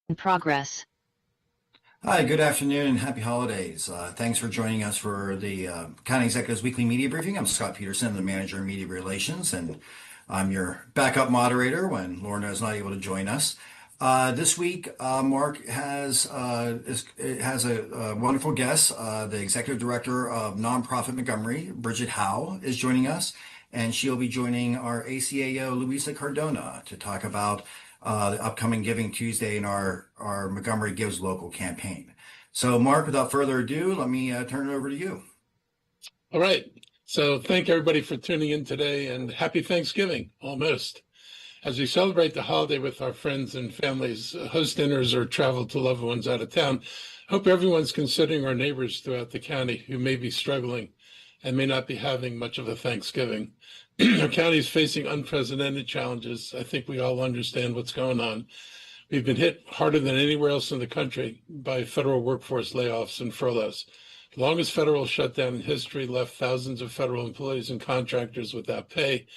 In progress. Hi, good afternoon and happy holidays. Thanks for joining us for the County Executives Weekly Media Briefing. I'm Scott Peterson, the Manager of Media Relations, and I'm your backup moderator when Lorna is not able to join us. This week, Mark has a wonderful guest. The Executive Director of Nonprofit Montgomery, Bridget Howe, is joining us, and she'll be joining our ACAO, Luisa Cardona, to talk about the upcoming Giving Tuesday in our Montgomery Gives Local campaign. So, Mark, without further ado, let me turn it over to you. All right. So thank everybody for tuning in today, and happy Thanksgiving, almost. As we celebrate the holiday with our friends and families, host dinners, or travel to loved ones out of town, hope everyone's considering our neighbors throughout the county who may be struggling and may not be having much of a Thanksgiving. Our county is facing unprecedented challenges. I think we all understand what's going on. We've been hit harder than anywhere else in the country by federal workforce layoffs and furloughs. The longest federal shutdown in history left thousands of federal employees and contractors without pay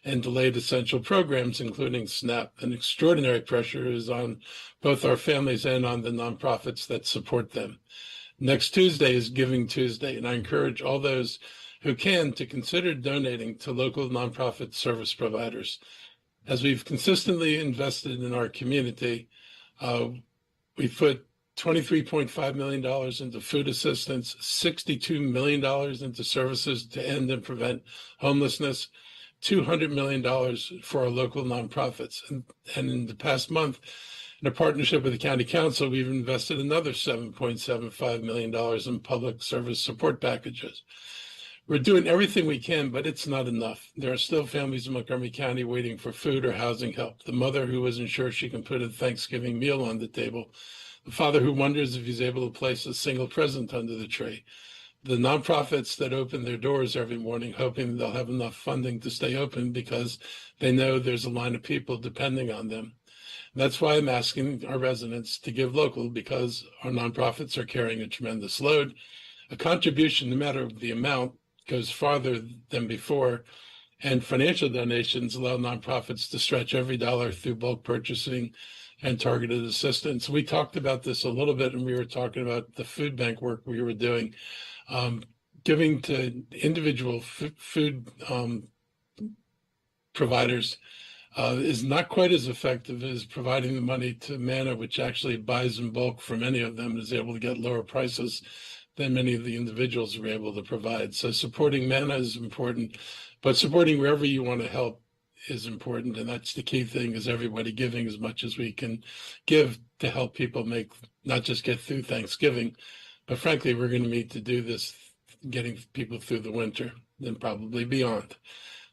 and delayed essential programs, including SNAP. An extraordinary pressure is on both our families and on the nonprofits that support them. Next Tuesday is Giving Tuesday, and I encourage all those who can to consider donating to local nonprofit service providers. As we've consistently invested in our community, we've put $23.5 million into food assistance, $62 million into services to end and prevent homelessness, $200 million for our local nonprofits. And in the past month, in a partnership with the County Council, we've invested another $7.75 million in public service support packages. We're doing everything we can, but it's not enough. There are still families in Montgomery County waiting for food or housing help. The mother who isn't sure she can put a Thanksgiving meal on the table. The father who wonders if he's able to place a single present under the tree. The nonprofits that open their doors every morning hoping they'll have enough funding to stay open because they know there's a line of people depending on them. That's why I'm asking our residents to give local, because our nonprofits are carrying a tremendous load. A contribution, no matter the amount, goes farther than before, and financial donations allow nonprofits to stretch every dollar through bulk purchasing and targeted assistance. We talked about this a little bit, and we were talking about the food bank work we were doing. Giving to individual food providers is not quite as effective as providing the money to Manna, which actually buys in bulk for many of them and is able to get lower prices than many of the individuals are able to provide. So supporting Manna is important, but supporting wherever you want to help is important. And that's the key thing, is everybody giving as much as we can give to help people not just get through Thanksgiving, but frankly, we're going to need to do this getting people through the winter and probably beyond.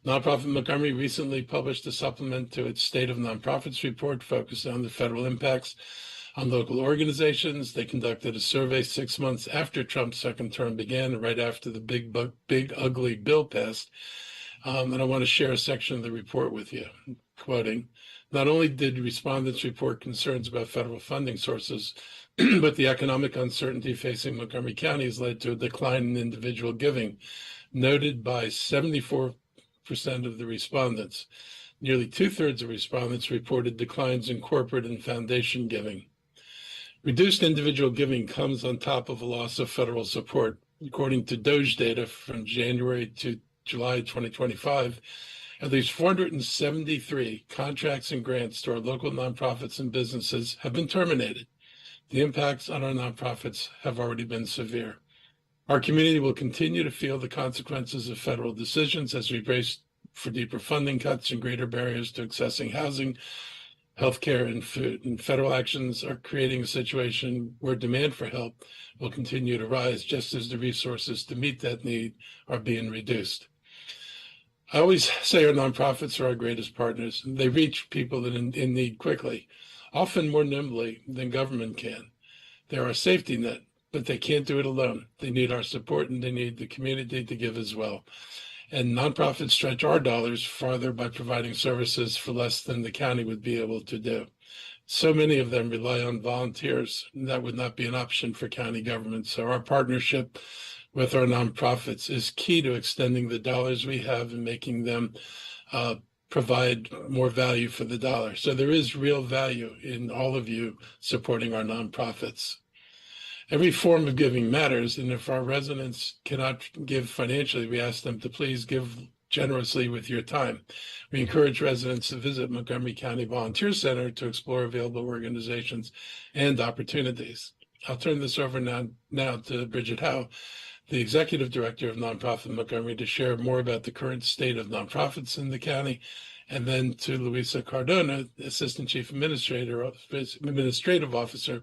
Nonprofit Montgomery recently published a supplement to its State of Nonprofits report focused on the federal impacts on local organizations. They conducted a survey 6 months after Trump's second term began, right after the big ugly bill passed. And I want to share a section of the report with you, quoting, "Not only did respondents report concerns about federal funding sources, but the economic uncertainty facing Montgomery County has led to a decline in individual giving, noted by 74% of the respondents. Nearly 2/3 of respondents reported declines in corporate and foundation giving. Reduced individual giving comes on top of a loss of federal support. According to DOGE data from January to July 2025, at least 473 contracts and grants to our local nonprofits and businesses have been terminated. The impacts on our nonprofits have already been severe. Our community will continue to feel the consequences of federal decisions as we brace for deeper funding cuts and greater barriers to accessing housing, healthcare, and food. And federal actions are creating a situation where demand for help will continue to rise, just as the resources to meet that need are being reduced. I always say our nonprofits are our greatest partners. They reach people in need quickly, often more nimbly than government can. They're our safety net, but they can't do it alone. They need our support, and they need the community to give as well. And nonprofits stretch our dollars farther by providing services for less than the county would be able to do. So many of them rely on volunteers, and that would not be an option for county government. So our partnership with our nonprofits is key to extending the dollars we have and making them provide more value for the dollar. So there is real value in all of you supporting our nonprofits. Every form of giving matters, and if our residents cannot give financially, we ask them to please give generously with your time. We encourage residents to visit Montgomery County Volunteer Center to explore available organizations and opportunities. I'll turn this over now to Bridget Howe, the Executive Director of Nonprofit Montgomery, to share more about the current state of nonprofits in the county, and then to Luisa Cardona, Assistant Chief Administrative Officer,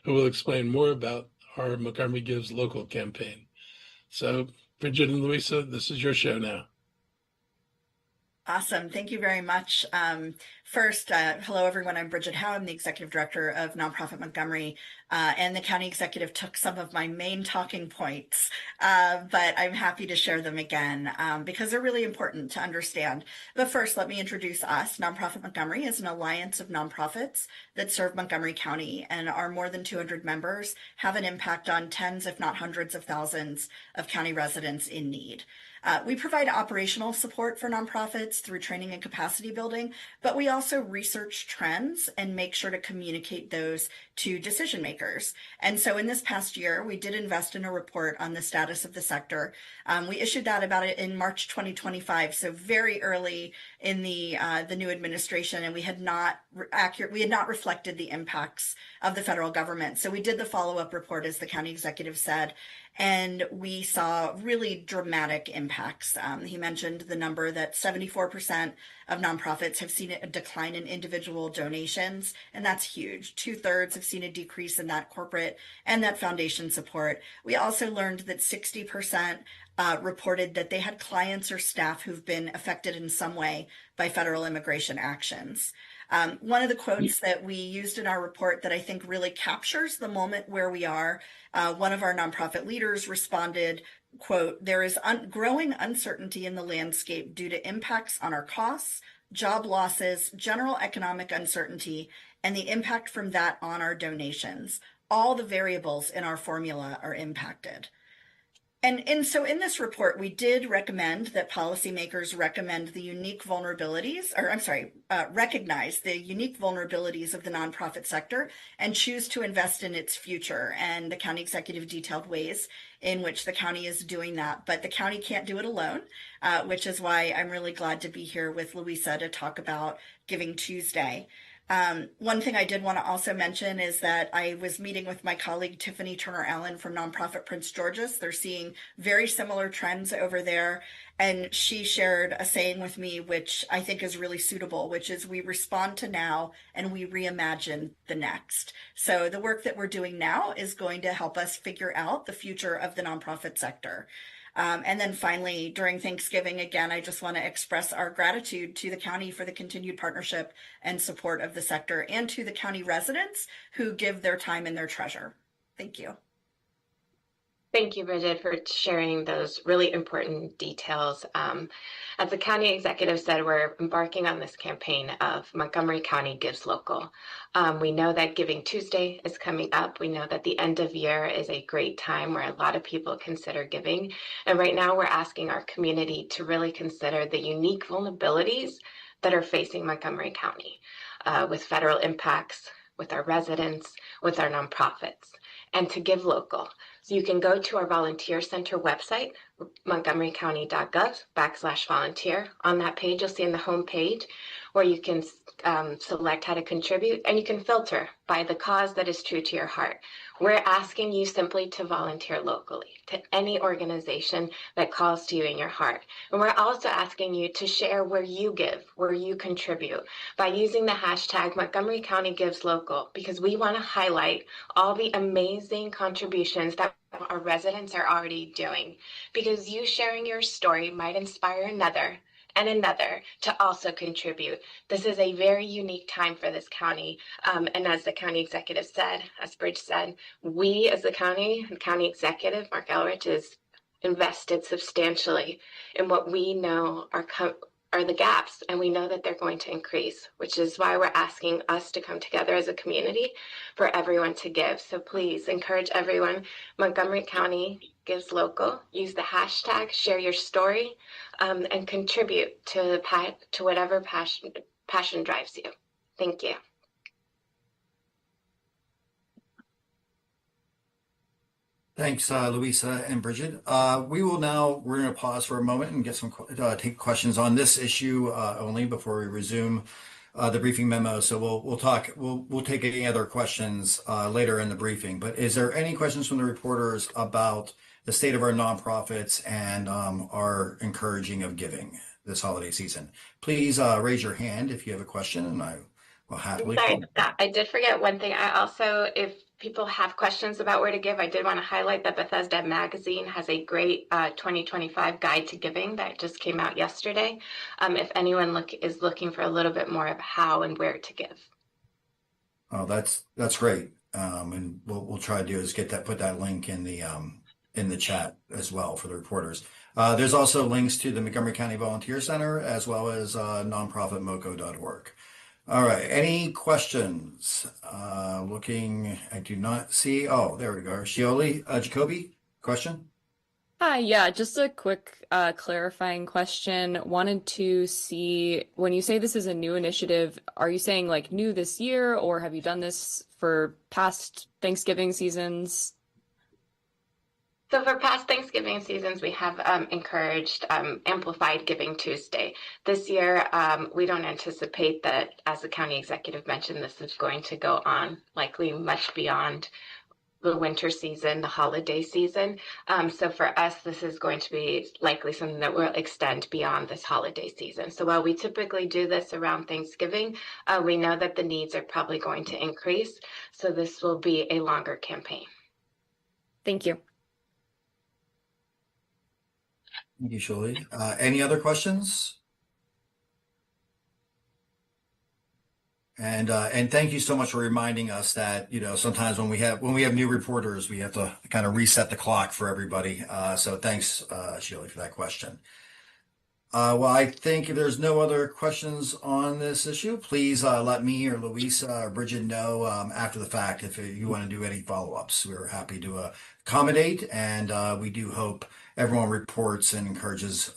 who will explain more about our Montgomery Gives Local campaign. So, Bridget and Luisa, this is your show now. Awesome. Thank you very much. First, hello, everyone. I'm Bridget Howe. I'm the Executive Director of Nonprofit Montgomery, and the County Executive took some of my main talking points, but I'm happy to share them again because they're really important to understand. But first, let me introduce us. Nonprofit Montgomery is an alliance of nonprofits that serve Montgomery County, and our more than 200 members have an impact on tens, if not hundreds of thousands of county residents in need. We provide operational support for nonprofits through training and capacity building, but we also research trends and make sure to communicate those to decision makers. And so in this past year, we did invest in a report on the status of the sector. We issued that about it in March 2025, so very early in the new administration, and we had not reflected the impacts of the federal government. So we did the follow-up report, as the county executive said, and we saw really dramatic impacts. He mentioned the number that 74% of nonprofits have seen a decline in individual donations, and that's huge. 2/3 have seen a decrease in that corporate and that foundation support. We also learned that 60% reported that they had clients or staff who've been affected in some way by federal immigration actions. One of the quotes that we used in our report that I think really captures the moment where we are, one of our nonprofit leaders responded, quote, "There is growing uncertainty in the landscape due to impacts on our costs, job losses, general economic uncertainty, and the impact from that on our donations. All the variables in our formula are impacted." And so in this report, we did recommend that policymakers recognize the unique vulnerabilities of the nonprofit sector and choose to invest in its future. And the county executive detailed ways in which the county is doing that, but the county can't do it alone, which is why I'm really glad to be here with Luisa to talk about Giving Tuesday. One thing I did want to also mention is that I was meeting with my colleague Tiffany Turner Allen from nonprofit Prince George's. They're seeing very similar trends over there. And she shared a saying with me, which I think is really suitable, which is we respond to now and we reimagine the next. So the work that we're doing now is going to help us figure out the future of the nonprofit sector. And then finally, during Thanksgiving, again, I just want to express our gratitude to the county for the continued partnership and support of the sector, and to the county residents who give their time and their treasure. Thank you. Thank you, Bridget, for sharing those really important details. As the county executive said, we're embarking on this campaign of Montgomery County Gives Local. We know that Giving Tuesday is coming up. We know that the end of year is a great time where a lot of people consider giving. And right now we're asking our community to really consider the unique vulnerabilities that are facing Montgomery County with federal impacts, with our residents, with our nonprofits, and to give local. So you can go to our volunteer center website, montgomerycounty.gov/volunteer. On that page, you'll see in the home page where you can select how to contribute, and you can filter by the cause that is true to your heart. We're asking you simply to volunteer locally to any organization that calls to you in your heart. And we're also asking you to share where you give, where you contribute by using the hashtag Montgomery County Gives Local, because we want to highlight all the amazing contributions that our residents are already doing, because you sharing your story might inspire another and another to also contribute. This is a very unique time for this county. And as the county executive said, as Bridge said, we as the county executive, Mark Elrich, is invested substantially in what we know are the gaps, and we know that they're going to increase, which is why we're asking us to come together as a community for everyone to give. So please encourage everyone. Montgomery County Gives Local. Use the hashtag, share your story, and contribute to whatever passion drives you. Thank you. Thanks, Louisa and Bridget. We're going to pause for a moment and get take questions on this issue only before we resume the briefing memo. So we'll take any other questions later in the briefing. But is there any questions from the reporters about the state of our nonprofits and our encouraging of giving this holiday season? Please raise your hand if you have a question, and I will happily. Sorry, Scott, I did forget one thing. I also, if people have questions about where to give, I did want to highlight that Bethesda Magazine has a great 2025 guide to giving that just came out yesterday. If anyone is looking for a little bit more of how and where to give. Oh, that's great. And we'll try to do is put that link in the chat as well for the reporters. There's also links to the Montgomery County Volunteer Center as well as nonprofitmoco.org. All right. Any questions? Looking, I do not see. Oh, there we go. Shioli, Jacoby, question? Hi, yeah, just a quick clarifying question. Wanted to see, when you say this is a new initiative, are you saying like new this year, or have you done this for past Thanksgiving seasons? So for past Thanksgiving seasons, we have encouraged Amplified Giving Tuesday. This year, we don't anticipate that, as the county executive mentioned, this is going to go on likely much beyond the winter season, the holiday season. So for us, this is going to be likely something that will extend beyond this holiday season. So while we typically do this around Thanksgiving, we know that the needs are probably going to increase. So this will be a longer campaign. Thank you. Thank you, Shioli. Any other questions? And thank you so much for reminding us that, sometimes when we have new reporters, we have to kind of reset the clock for everybody. So thanks, Shioli, for that question. Well, I think if there's no other questions on this issue, please let me or Louisa or Bridget know after the fact if you want to do any follow-ups. We're happy to accommodate, and we do hope everyone reports and encourages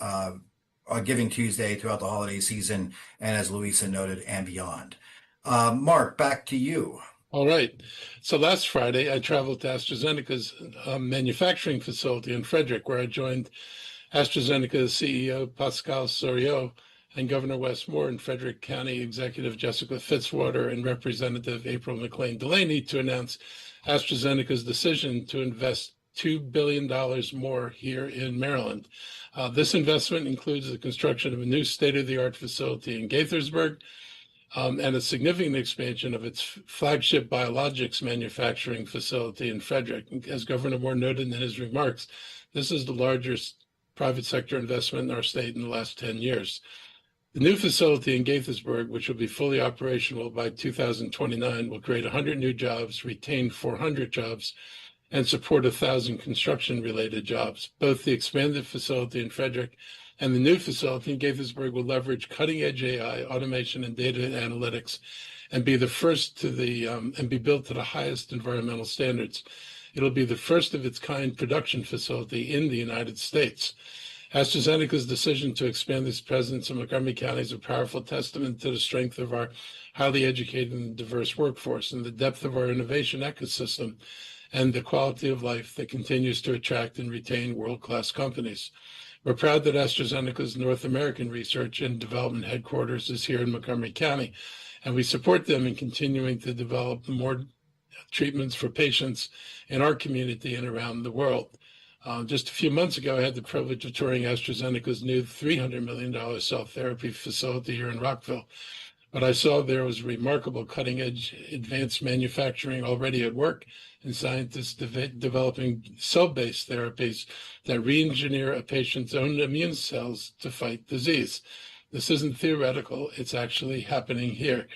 Giving Tuesday throughout the holiday season, and as Louisa noted, and beyond. Mark, back to you. All right. So last Friday, I traveled to AstraZeneca's manufacturing facility in Frederick, where I joined AstraZeneca's CEO, Pascal Soriot, and Governor Wes Moore and Frederick County Executive Jessica Fitzwater and Representative April McLean Delaney to announce AstraZeneca's decision to invest $2 billion more here in Maryland. This investment includes the construction of a new state-of-the-art facility in Gaithersburg and a significant expansion of its flagship biologics manufacturing facility in Frederick. As Governor Moore noted in his remarks, this is the largest private sector investment in our state in the last 10 years. The new facility in Gaithersburg, which will be fully operational by 2029, will create 100 new jobs, retain 400 jobs, and support 1,000 construction-related jobs. Both the expanded facility in Frederick and the new facility in Gaithersburg will leverage cutting-edge AI, automation, and data analytics, and be the first and be built to the highest environmental standards. It'll be the first of its kind production facility in the United States. AstraZeneca's decision to expand its presence in Montgomery County is a powerful testament to the strength of our highly educated and diverse workforce and the depth of our innovation ecosystem and the quality of life that continues to attract and retain world-class companies. We're proud that AstraZeneca's North American Research and Development headquarters is here in Montgomery County, and we support them in continuing to develop more treatments for patients in our community and around the world. Just a few months ago, I had the privilege of touring AstraZeneca's new $300 million cell therapy facility here in Rockville. What I saw there was remarkable cutting-edge advanced manufacturing already at work, and scientists developing cell-based therapies that re-engineer a patient's own immune cells to fight disease. This isn't theoretical, it's actually happening here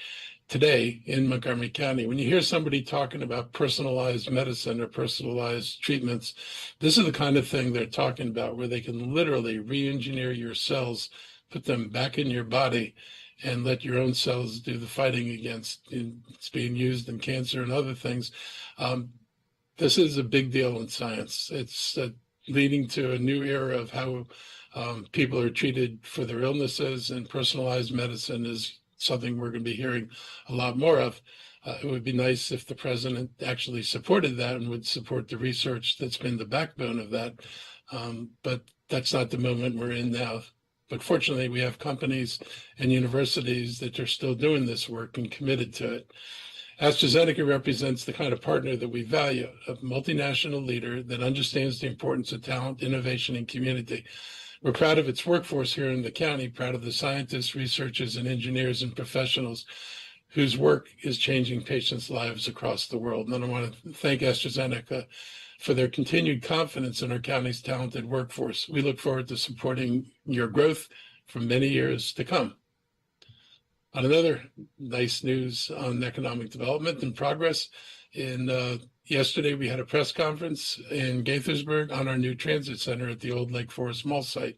today in Montgomery County. When you hear somebody talking about personalized medicine or personalized treatments, this is the kind of thing they're talking about, where they can literally re-engineer your cells put them back in your body and let your own cells do the fighting against it's being used in cancer and other things. This is a big deal in science. It's leading to a new era of how people are treated for their illnesses, and personalized medicine is something we're going to be hearing a lot more of. It would be nice if the president actually supported that and would support the research that's been the backbone of that. But that's not the moment we're in now. But fortunately, we have companies and universities that are still doing this work and committed to it. AstraZeneca represents the kind of partner that we value, a multinational leader that understands the importance of talent, innovation, and community. We're proud of its workforce here in the county, proud of the scientists, researchers, and engineers and professionals whose work is changing patients' lives across the world. And I want to thank AstraZeneca for their continued confidence in our county's talented workforce. We look forward to supporting your growth for many years to come. On another nice news on economic development and progress, yesterday we had a press conference in Gaithersburg on our new transit center at the old Lake Forest Mall site,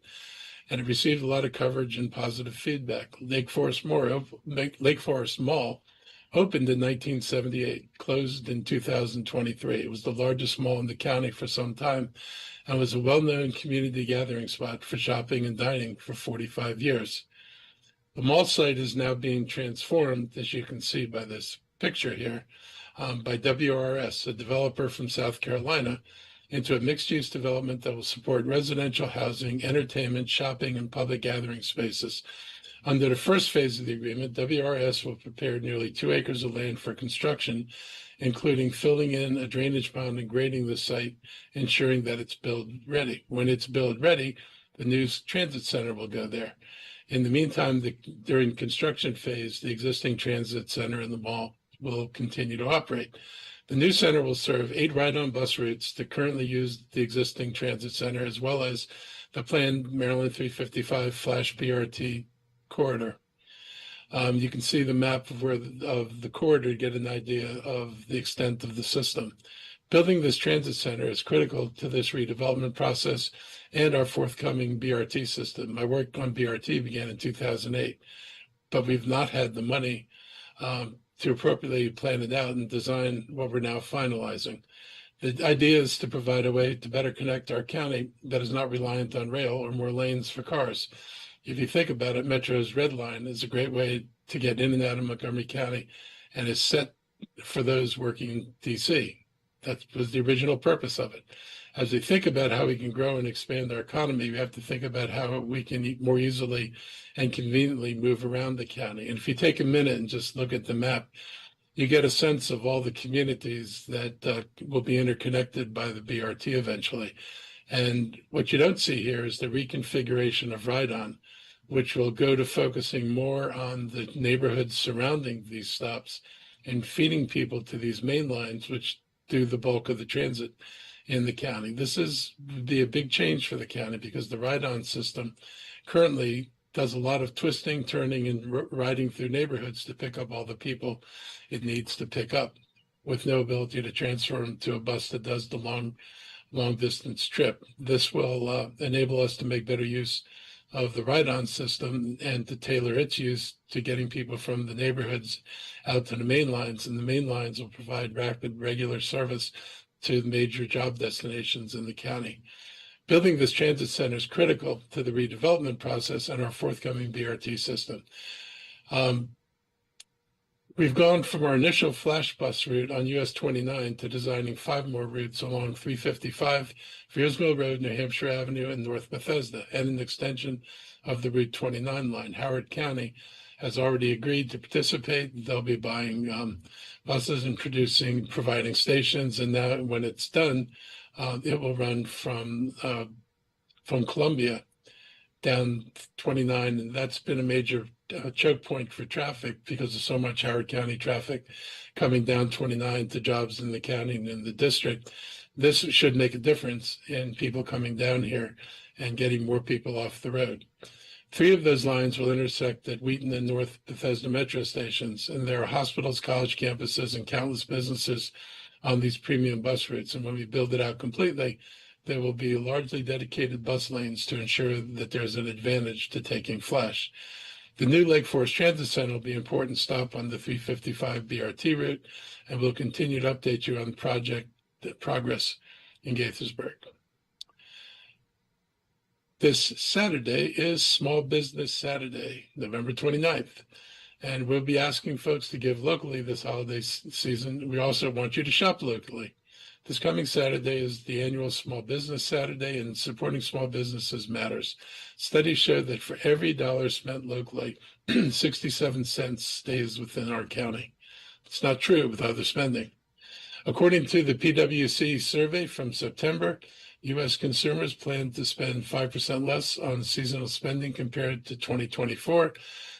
and it received a lot of coverage and positive feedback. Lake Forest Mall opened in 1978, closed in 2023. It was the largest mall in the county for some time and was a well-known community gathering spot for shopping and dining for 45 years. The mall site is now being transformed, as you can see by this picture here, by WRS, a developer from South Carolina, into a mixed-use development that will support residential housing, entertainment, shopping, and public gathering spaces. Under the first phase of the agreement, WRS will prepare nearly 2 acres of land for construction, including filling in a drainage pond and grading the site, ensuring that it's build ready. When it's build ready, the new transit center will go there. In the meantime, during construction phase, the existing transit center in the mall will continue to operate. The new center will serve 8 ride-on bus routes that currently use the existing transit center, as well as the planned Maryland 355 Flash BRT corridor. You can see the map of the corridor to get an idea of the extent of the system. Building this transit center is critical to this redevelopment process and our forthcoming BRT system. My work on BRT began in 2008, but we've not had the money to appropriately plan it out and design what we're now finalizing. The idea is to provide a way to better connect our county that is not reliant on rail or more lanes for cars. If you think about it, Metro's Red Line is a great way to get in and out of Montgomery County and is set for those working in DC. That was the original purpose of it. As we think about how we can grow and expand our economy, we have to think about how we can more easily and conveniently move around the county. And if you take a minute and just look at the map, you get a sense of all the communities that will be interconnected by the BRT eventually. And what you don't see here is the reconfiguration of Ride-On, which will go to focusing more on the neighborhoods surrounding these stops and feeding people to these main lines, which do the bulk of the transit in the county. This would be a big change for the county because the ride-on system currently does a lot of twisting, turning, and riding through neighborhoods to pick up all the people it needs to pick up, with no ability to transfer them to a bus that does the long distance trip. This will enable us to make better use of the ride-on system and to tailor its use to getting people from the neighborhoods out to the main lines. And the main lines will provide rapid, regular service to major job destinations in the county. Building this transit center is critical to the redevelopment process and our forthcoming BRT system. We've gone from our initial flash bus route on US 29 to designing 5 more routes along 355, Freers Mill Road, New Hampshire Avenue, and North Bethesda, and an extension of the Route 29 line. Howard County has already agreed to participate. They'll be buying buses and providing stations, and now when it's done, it will run from Columbia down 29, and that's been a major choke point for traffic because of so much Howard County traffic coming down 29 to jobs in the county and in the district. This should make a difference in people coming down here and getting more people off the road. 3 of those lines will intersect at Wheaton and North Bethesda metro stations, and there are hospitals, college campuses, and countless businesses on these premium bus routes. And when we build it out completely, there will be largely dedicated bus lanes to ensure that there's an advantage to taking Flash. The new Lake Forest Transit Center will be an important stop on the 355 BRT route, and we'll continue to update you on the progress in Gaithersburg. This Saturday is Small Business Saturday, November 29th, and we'll be asking folks to give locally this holiday season. We also want you to shop locally. This coming Saturday is the annual Small Business Saturday, and supporting small businesses matters. Studies show that for every dollar spent locally, 67 cents stays within our county. It's not true with other spending. According to the PwC survey from September, U.S. consumers plan to spend 5% less on seasonal spending compared to 2024,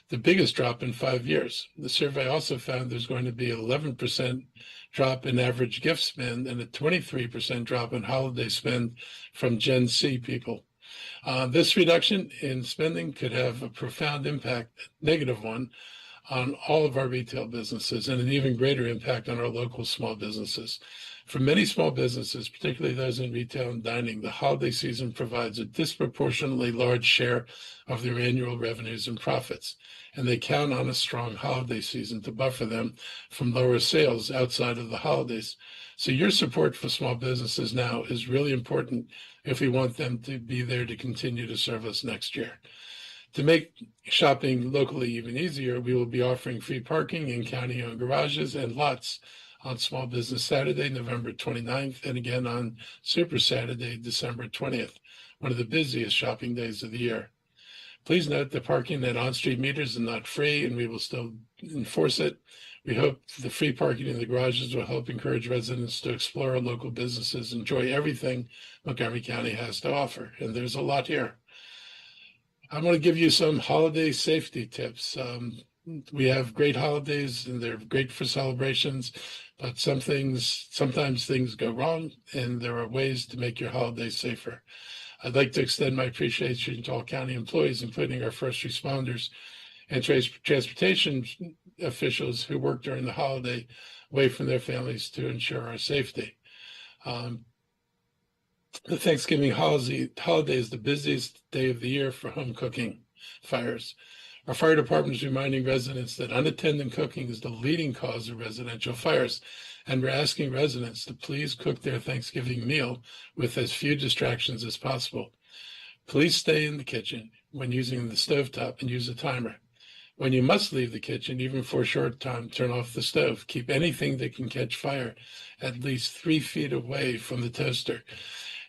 the biggest drop in 5 years. The survey also found there's going to be an 11% drop in average gift spend and a 23% drop in holiday spend from Gen Z people. This reduction in spending could have a profound impact, negative one, on all of our retail businesses and an even greater impact on our local small businesses. For many small businesses, particularly those in retail and dining, the holiday season provides a disproportionately large share of their annual revenues and profits, and they count on a strong holiday season to buffer them from lower sales outside of the holidays. So your support for small businesses now is really important if we want them to be there to continue to serve us next year. To make shopping locally even easier, we will be offering free parking in county-owned garages and lots on Small Business Saturday, November 29th, and again on Super Saturday, December 20th, one of the busiest shopping days of the year. Please note that parking at on-street meters is not free, and we will still enforce it. We hope the free parking in the garages will help encourage residents to explore our local businesses, enjoy everything Montgomery County has to offer, and there's a lot here. I want to give you some holiday safety tips. We have great holidays and they're great for celebrations, but sometimes things go wrong, and there are ways to make your holidays safer. I'd like to extend my appreciation to all county employees, including our first responders and transportation officials who work during the holiday away from their families to ensure our safety. The Thanksgiving holiday is the busiest day of the year for home cooking fires. Our fire department is reminding residents that unattended cooking is the leading cause of residential fires, and we're asking residents to please cook their Thanksgiving meal with as few distractions as possible. Please stay in the kitchen when using the stovetop and use a timer. When you must leave the kitchen, even for a short time, turn off the stove. Keep anything that can catch fire at least 3 feet away from the toaster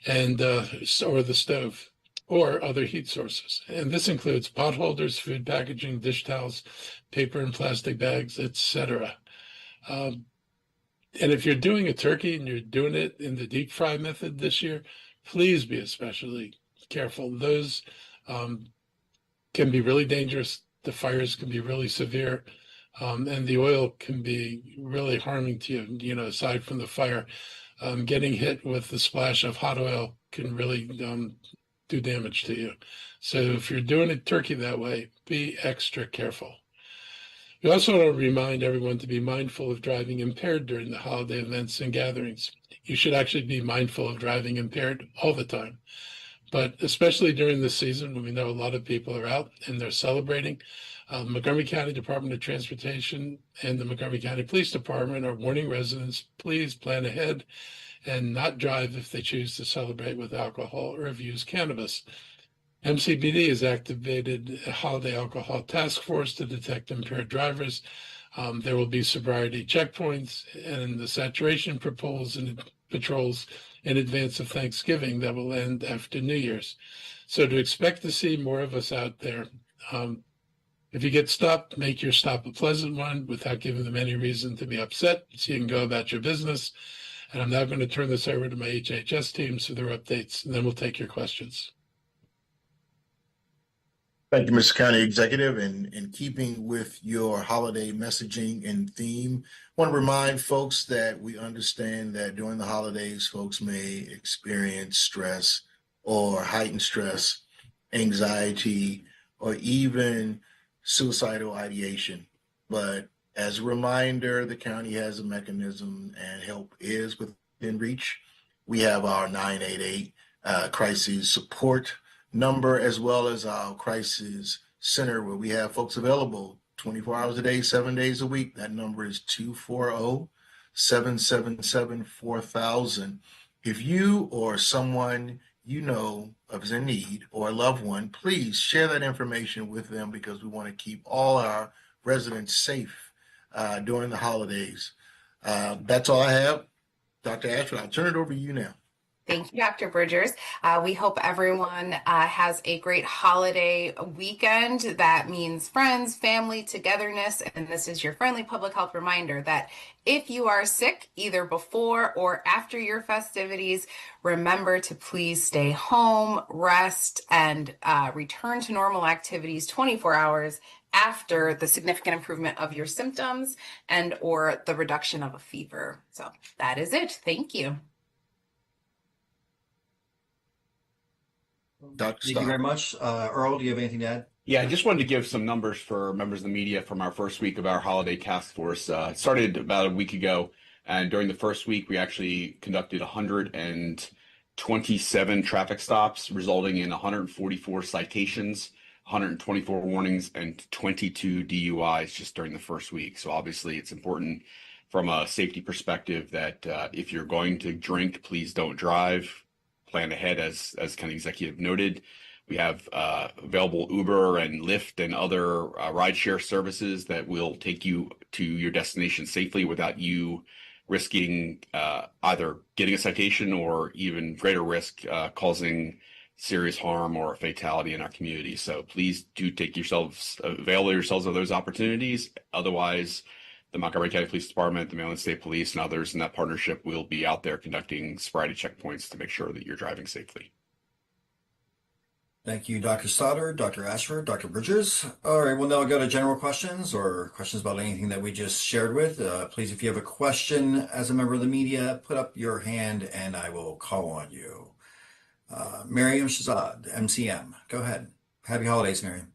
and or the stove or other heat sources. And this includes pot holders, food packaging, dish towels, paper and plastic bags, etc. And if you're doing a turkey and you're doing it in the deep fry method this year, please be especially careful. Those can be really dangerous. The fires can be really severe, and the oil can be really harming to you. You know, aside from the fire, getting hit with the splash of hot oil can really do damage to you. So if you're doing a turkey that way, be extra careful. We also want to remind everyone to be mindful of driving impaired during the holiday events and gatherings. You should actually be mindful of driving impaired all the time, but especially during this season when we know a lot of people are out and they're celebrating. Montgomery County Department of Transportation and the Montgomery County Police Department are warning residents, please plan ahead and not drive if they choose to celebrate with alcohol or have used cannabis. MCBD has activated a holiday alcohol task force to detect impaired drivers. There will be sobriety checkpoints and the saturation patrols in advance of Thanksgiving that will end after New Year's. So to expect to see more of us out there, if you get stopped, make your stop a pleasant one without giving them any reason to be upset, so you can go about your business. And I'm now going to turn this over to my HHS teams for their updates, and then we'll take your questions. Thank you, Mr. County Executive. And in keeping with your holiday messaging and theme, I want to remind folks that we understand that during the holidays, folks may experience stress or heightened stress, anxiety, or even suicidal ideation. But as a reminder, the county has a mechanism and help is within reach. we have our 988 crisis support number, as well as our crisis center, where we have folks available 24 hours a day, 7 days a week. That number is 240-777-4000. If you or someone you know is in need, or a loved one, please share that information with them, because we want to keep all our residents safe during the holidays. That's all I have. Dr. Ashford, I'll turn it over to you now. Thank you, Dr. Bridgers. We hope everyone has a great holiday weekend. That means friends, family, togetherness. And this is your friendly public health reminder that if you are sick, either before or after your festivities, remember to please stay home, rest, and return to normal activities 24 hours after the significant improvement of your symptoms and or the reduction of a fever. So that is it. Thank you. Dr. Thank you very Stoddard. much. Earl, do you have anything to add? Yeah, I just wanted to give some numbers for members of the media from our first week of our holiday task force. It started about a week ago, and during the first week, we actually conducted 127 traffic stops, resulting in 144 citations, 124 warnings, and 22 DUIs just during the first week. So obviously, it's important from a safety perspective that if you're going to drink, please don't drive. Plan ahead, as County Executive noted. We have available Uber and Lyft and other rideshare services that will take you to your destination safely without you risking either getting a citation or even greater risk causing serious harm or a fatality in our community. So please do avail yourselves of those opportunities. Otherwise, the Montgomery County Police Department, the Maryland State Police, and others in that partnership will be out there conducting sobriety checkpoints to make sure that you're driving safely. Thank you, Dr. Stoddard, Dr. Ashford, Dr. Bridgers. All right, we'll now go to general questions or questions about anything that we just shared with. Please, if you have a question as a member of the media, put up your hand and I will call on you. Miriam Shazad, MCM, go ahead. Happy holidays, Miriam.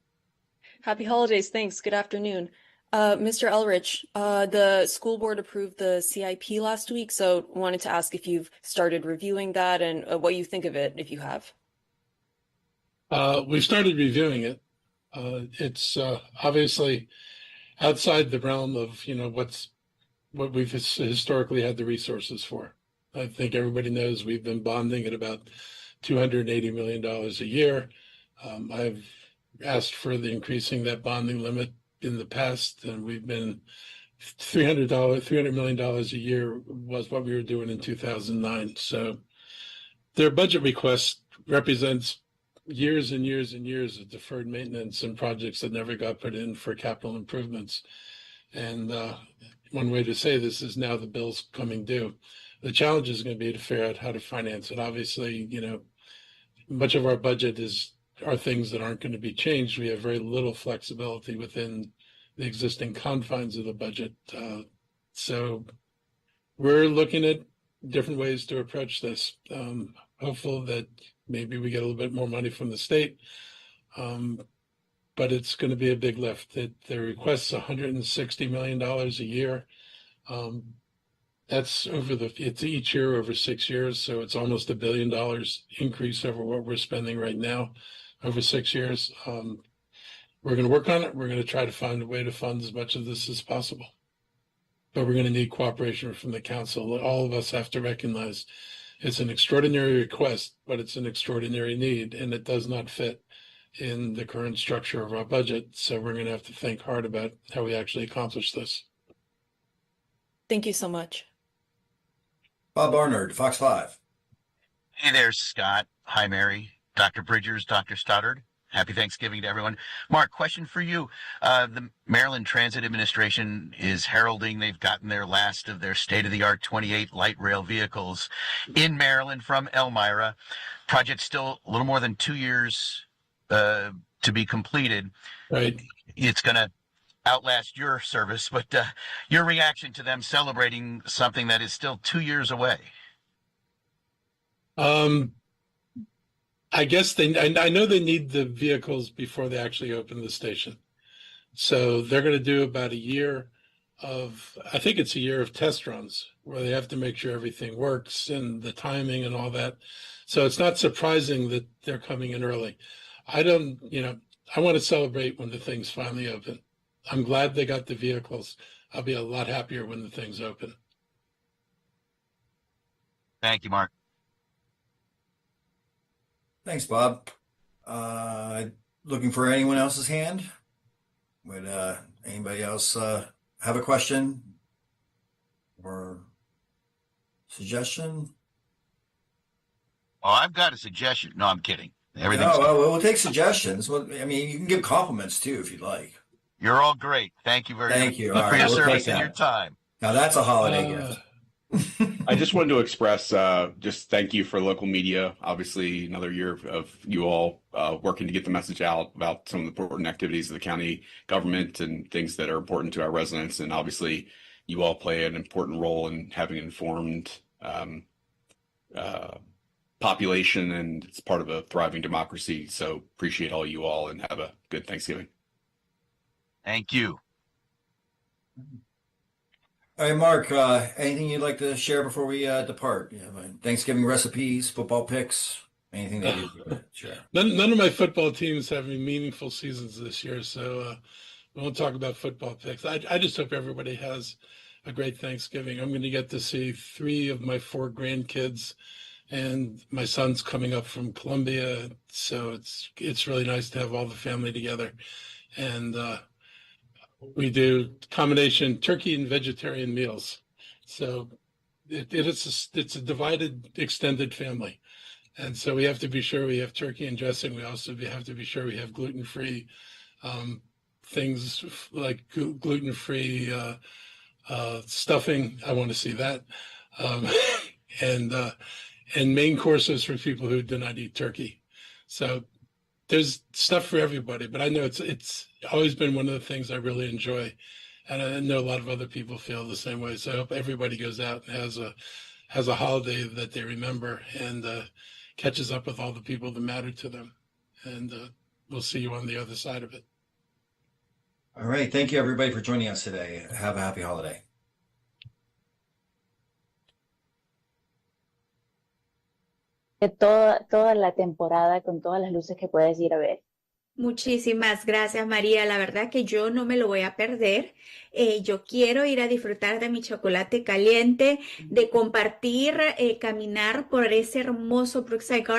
Happy holidays. Thanks. Good afternoon. Mr. Elrich, the school board approved the CIP last week, so wanted to ask if you've started reviewing that and what you think of it, if you have. We've started reviewing it. It's obviously outside the realm of what we've historically had the resources for. I think everybody knows we've been bonding at about $280 million a year. I've asked for the increasing that bonding limit in the past, and we've been $300 million a year was what we were doing in 2009. So their budget request represents years and years and years of deferred maintenance and projects that never got put in for capital improvements. And one way to say this is now the bill's coming due. The challenge is going to be to figure out how to finance it. Obviously, much of our budget are things that aren't going to be changed. We have very little flexibility within the existing confines of the budget. So we're looking at different ways to approach this. Hopeful that maybe we get a little bit more money from the state, but it's going to be a big lift. The request's $160 million a year. That's it's each year over 6 years, so it's almost $1 billion increase over what we're spending right now over 6 years. We're going to work on it. We're going to try to find a way to fund as much of this as possible. But we're going to need cooperation from the council. All of us have to recognize it's an extraordinary request, but it's an extraordinary need, and it does not fit in the current structure of our budget. So we're going to have to think hard about how we actually accomplish this. Thank you so much. Bob Barnard, Fox 5. Hey there, Scott. Hi, Mary. Dr. Bridgers, Dr. Stoddard. Happy Thanksgiving to everyone. Mark, question for you. The Maryland Transit Administration is heralding they've gotten their last of their state-of-the-art 28 light rail vehicles in Maryland from Elmira. Project still a little more than 2 years to be completed. Right. It's going to outlast your service, but your reaction to them celebrating something that is still 2 years away. I guess I know they need the vehicles before they actually open the station. So they're going to do about a year I think it's a year of test runs where they have to make sure everything works and the timing and all that. So it's not surprising that they're coming in early. I don't, I want to celebrate when the things finally open. I'm glad they got the vehicles. I'll be a lot happier when the things open. Thank you, Mark. Thanks, Bob. Looking for anyone else's hand? Would anybody else have a question or suggestion? Oh, I've got a suggestion. No, I'm kidding. Everything's No, well, we'll take suggestions. Well, I mean, you can give compliments too if you'd like. You're all great. Thank you very much. Thank you. For All right, your we'll service take and that. your time. Now that's a holiday gift. I just wanted to express just thank you for local media. Obviously, another year of you all working to get the message out about some of the important activities of the county government and things that are important to our residents. And obviously, you all play an important role in having an informed population, and it's part of a thriving democracy. So appreciate all you all and have a good Thanksgiving. Thank you. All right, Mark, anything you'd like to share before we depart? You have Thanksgiving recipes, football picks, anything that you'd share? None of my football teams have any meaningful seasons this year, so we won't talk about football picks. I just hope everybody has a great Thanksgiving. I'm going to get to see 3 of my 4 grandkids, and my son's coming up from Columbia, so it's really nice to have all the family together. And we do combination turkey and vegetarian meals. So it's a divided extended family. And so we have to be sure we have turkey and dressing. We also have to be sure we have gluten-free things like gluten-free stuffing. I want to see that. And main courses for people who do not eat turkey. So there's stuff for everybody, but I know it's always been one of the things I really enjoy. And I know a lot of other people feel the same way. So I hope everybody goes out and has a holiday that they remember and catches up with all the people that matter to them. And we'll see you on the other side of it. All right. Thank you, everybody, for joining us today. Have a happy holiday. De toda la temporada con todas las luces que puedes ir a ver. Muchísimas gracias, María. La verdad que yo no me lo voy a perder. Yo quiero ir a disfrutar de mi chocolate caliente, de compartir, caminar por ese hermoso Brookside Gardens.